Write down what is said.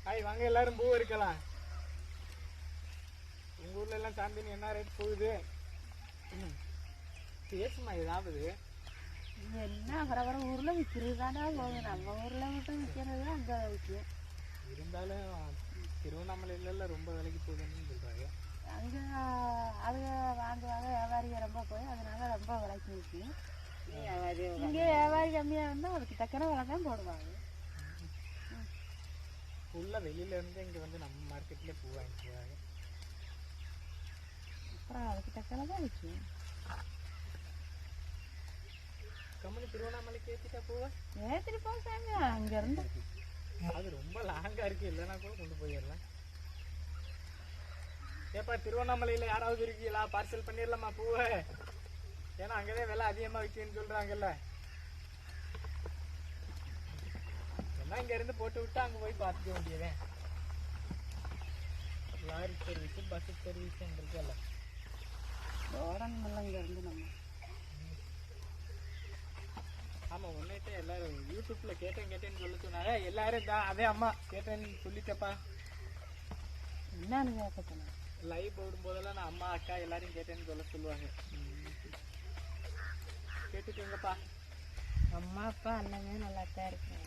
வாங்க எல்லாரும் பூ இருக்கலாம். உங்க ஊர்ல எல்லாம் சாம்பியன் என்ன ரேட் போகுது? பேசுமா ஏதாவது? என்ன வர ஊர்ல விற்கிறது தானே போகுது. நம்ம ஊர்ல மட்டும் விற்கிறது அங்கே விற்கும். இருந்தாலும் திருவண்ணாமலையில ரொம்ப விலைக்கு போகுதுன்னு சொல்றாங்க. அங்கே அது வாங்குவாங்க, வியாபாரிங்க ரொம்ப போய் அதனால ரொம்ப விலைக்கு விற்கும். இங்கே வியாபாரி கம்மியாக இருந்தால் அதுக்கு தக்கன விலை தான் போடுவாங்க. ஃபுல்லாக வெளியில இருந்து இங்கே வந்து நம்ம மார்க்கெட்ல பூ வாங்கிக்குவாங்க. அப்புறம் அதுக்கு தக்கன தான் விற்கும். கம்பெனி திருவண்ணாமலைக்கு ஏற்றிட்டா பூவை ஏற்றிட்டு போச்சாங்க அங்கேருந்து. அது ரொம்ப லாங்காக இருக்குது, இல்லைன்னா கூட கொண்டு போயிடலாம். ஏப்பா திருவண்ணாமலையில் யாராவது இருக்கீங்களா? பார்சல் பண்ணிடலாமா பூவை? ஏன்னா அங்கேதான் விலை அதிகமாக விற்குன்னு சொல்கிறாங்கல்ல. எல்லாம் இங்கேருந்து போட்டு விட்டு அங்கே போய் பார்த்துக்க வேண்டியதே. லாரி சர்வீஸு பஸ் சர்வீஸும் இருக்குல்ல. ஓடணும்ல இங்கேருந்து நம்ம. ஆமாம், ஒன்றுட்டே எல்லாரும் யூடியூப்பில் கேட்டேன்னு சொல்ல சொன்னாங்க. எல்லாரும் தான் அதே அம்மா கேட்டேன்னு சொல்லிட்டப்பா. என்னன்னு கேட்க சொன்னேன். லைவ் போடும்போதெல்லாம் நான் அம்மா அக்கா எல்லாரையும் கேட்டேன்னு சொல்லுவாங்க. கேட்டுக்கோங்கப்பா. அம்மா அப்பா அண்ணமே நல்லா தான் இருக்கிறாங்க.